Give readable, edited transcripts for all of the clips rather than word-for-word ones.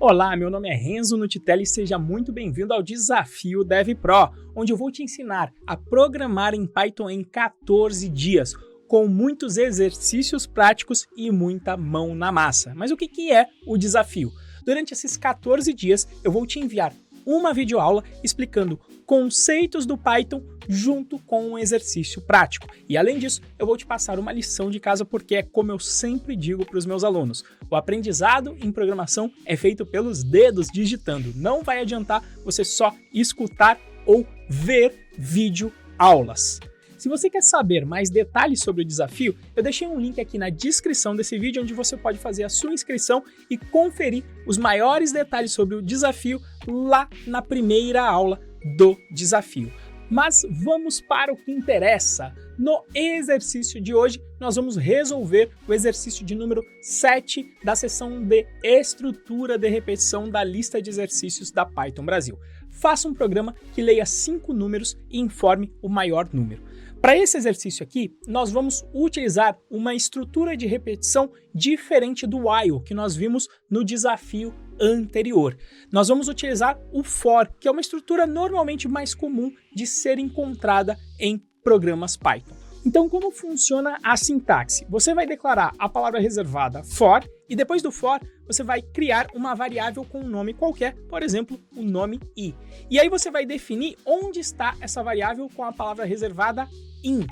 Olá, meu nome é Renzo Nutitelli e seja muito bem-vindo ao Desafio Dev Pro, onde eu vou te ensinar a programar em Python em 14 dias, com muitos exercícios práticos e muita mão na massa. Mas o que é o desafio? Durante esses 14 dias, eu vou te enviar uma videoaula explicando conceitos do Python junto com um exercício prático. E além disso, eu vou te passar uma lição de casa porque é como eu sempre digo para os meus alunos, o aprendizado em programação é feito pelos dedos digitando. Não vai adiantar você só escutar ou ver videoaulas. Se você quer saber mais detalhes sobre o desafio, eu deixei um link aqui na descrição desse vídeo onde você pode fazer a sua inscrição e conferir os maiores detalhes sobre o desafio lá na primeira aula do desafio. Mas vamos para o que interessa. No exercício de hoje, nós vamos resolver o exercício de número 7 da seção de estrutura de repetição da lista de exercícios da Python Brasil. Faça um programa que leia 5 números e informe o maior número. Para esse exercício aqui, nós vamos utilizar uma estrutura de repetição diferente do while que nós vimos no desafio anterior. Nós vamos utilizar o for, que é uma estrutura normalmente mais comum de ser encontrada em programas Python. Então, como funciona a sintaxe? Você vai declarar a palavra reservada for e depois do for você vai criar uma variável com um nome qualquer, por exemplo, o nome i. E aí você vai definir onde está essa variável com a palavra reservada in.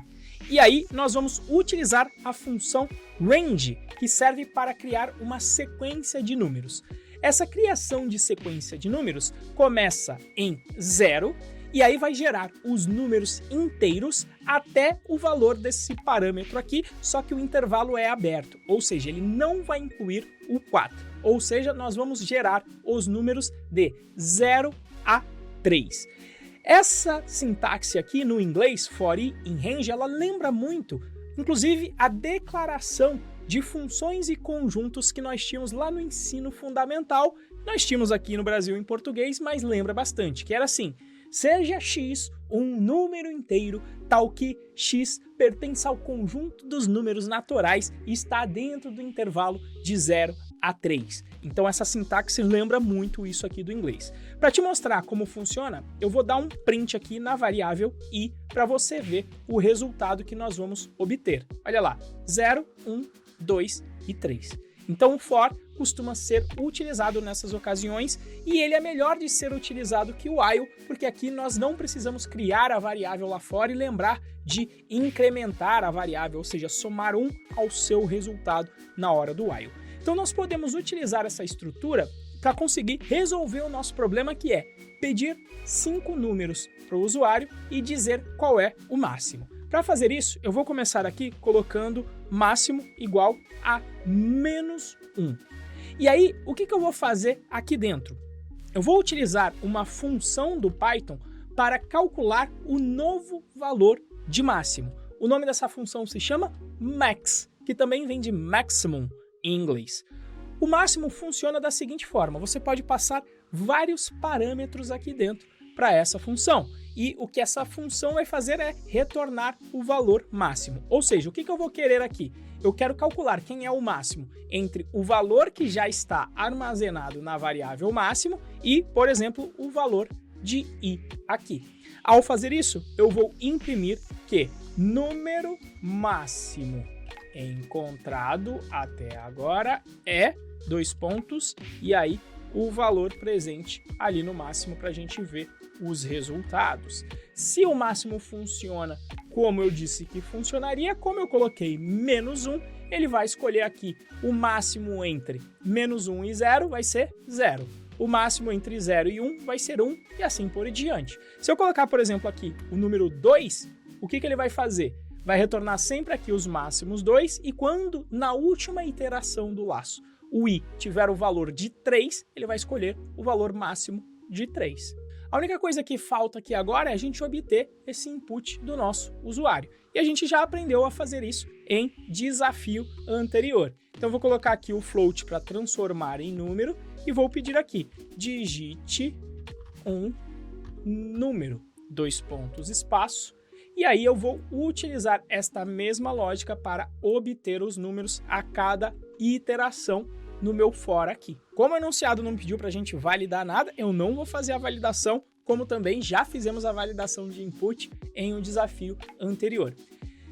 E aí nós vamos utilizar a função range, que serve para criar uma sequência de números. Essa criação de sequência de números começa em 0 e aí vai gerar os números inteiros até o valor desse parâmetro aqui, só que o intervalo é aberto, ou seja, ele não vai incluir o 4. Ou seja, nós vamos gerar os números de 0 a 3. Essa sintaxe aqui no inglês, for i in range, ela lembra muito, inclusive, a declaração de funções e conjuntos que nós tínhamos lá no ensino fundamental. Nós tínhamos aqui no Brasil em português, mas lembra bastante, que era assim: seja x um número inteiro, tal que x pertence ao conjunto dos números naturais e está dentro do intervalo de 0 a 3. Então essa sintaxe lembra muito isso aqui do inglês. Para te mostrar como funciona, eu vou dar um print aqui na variável i para você ver o resultado que nós vamos obter. Olha lá, 0, 1, 2 e 3. Então o for costuma ser utilizado nessas ocasiões e ele é melhor de ser utilizado que o while, porque aqui nós não precisamos criar a variável lá fora e lembrar de incrementar a variável, ou seja, somar 1 ao seu resultado na hora do while. Então nós podemos utilizar essa estrutura para conseguir resolver o nosso problema, que é pedir 5 números para o usuário e dizer qual é o máximo. Para fazer isso, eu vou começar aqui colocando máximo igual a menos 1. E aí, o que eu vou fazer aqui dentro? Eu vou utilizar uma função do Python para calcular o novo valor de máximo. O nome dessa função se chama max, que também vem de maximum em inglês. O máximo funciona da seguinte forma: você pode passar vários parâmetros aqui dentro para essa função. E o que essa função vai fazer é retornar o valor máximo. Ou seja, o que eu vou querer aqui? Eu quero calcular quem é o máximo entre o valor que já está armazenado na variável máximo e, por exemplo, o valor de i aqui. Ao fazer isso, eu vou imprimir que número máximo encontrado até agora é 2 pontos e aí o valor presente ali no máximo para a gente ver os resultados. Se o máximo funciona como eu disse que funcionaria, como eu coloquei menos 1, ele vai escolher aqui o máximo entre menos 1 e 0 vai ser 0. O máximo entre 0 e 1 vai ser 1 e assim por diante. Se eu colocar, por exemplo, aqui o número 2, o que ele vai fazer? Vai retornar sempre aqui os máximos 2 e quando na última iteração do laço o i tiver o valor de 3, ele vai escolher o valor máximo de 3. A única coisa que falta aqui agora é a gente obter esse input do nosso usuário. E a gente já aprendeu a fazer isso em desafio anterior. Então eu vou colocar aqui o float para transformar em número e vou pedir aqui, digite um número, 2 pontos, espaço. E aí eu vou utilizar esta mesma lógica para obter os números a cada iteração no meu for aqui. Como o enunciado não pediu para a gente validar nada, eu não vou fazer a validação, como também já fizemos a validação de input em um desafio anterior.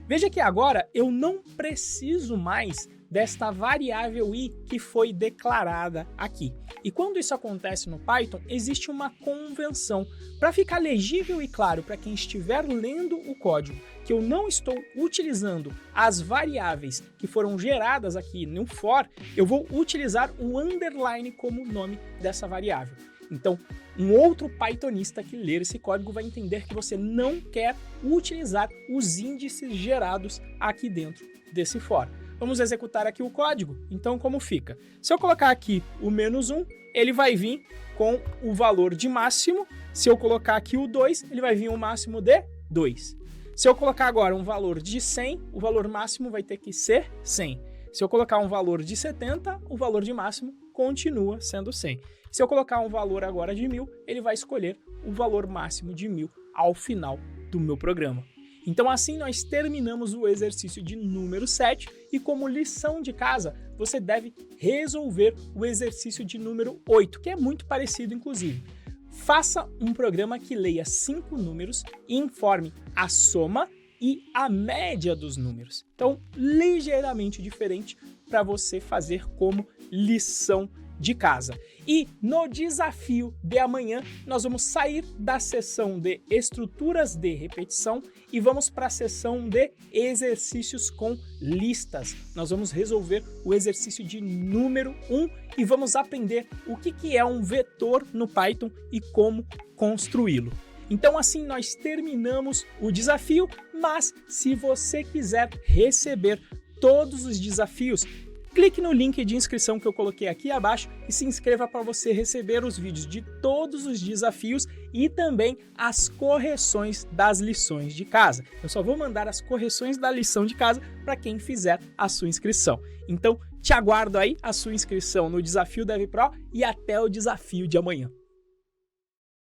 Veja que agora eu não preciso mais desta variável i que foi declarada aqui. E quando isso acontece no Python, existe uma convenção. Para ficar legível e claro para quem estiver lendo o código, que eu não estou utilizando as variáveis que foram geradas aqui no for, eu vou utilizar o underline como nome dessa variável. Então, um outro pythonista que ler esse código vai entender que você não quer utilizar os índices gerados aqui dentro desse for. Vamos executar aqui o código. Então, como fica? Se eu colocar aqui o -1, ele vai vir com o valor de máximo. Se eu colocar aqui o 2, ele vai vir o máximo de 2. Se eu colocar agora um valor de 100, o valor máximo vai ter que ser 100. Se eu colocar um valor de 70, o valor de máximo continua sendo 100. Se eu colocar um valor agora de 1000, ele vai escolher o valor máximo de 1000 ao final do meu programa. Então assim nós terminamos o exercício de número 7 e como lição de casa, você deve resolver o exercício de número 8, que é muito parecido inclusive. Faça um programa que leia 5 números e informe a soma e a média dos números. Então, ligeiramente diferente para você fazer como lição de casa. E no desafio de amanhã, nós vamos sair da seção de estruturas de repetição e vamos para a seção de exercícios com listas. Nós vamos resolver o exercício de número 1 e vamos aprender o que é um vetor no Python e como construí-lo. Então assim nós terminamos o desafio, mas se você quiser receber todos os desafios, clique no link de inscrição que eu coloquei aqui abaixo e se inscreva para você receber os vídeos de todos os desafios e também as correções das lições de casa. Eu só vou mandar as correções da lição de casa para quem fizer a sua inscrição. Então, te aguardo aí a sua inscrição no Desafio Dev Pro e até o desafio de amanhã.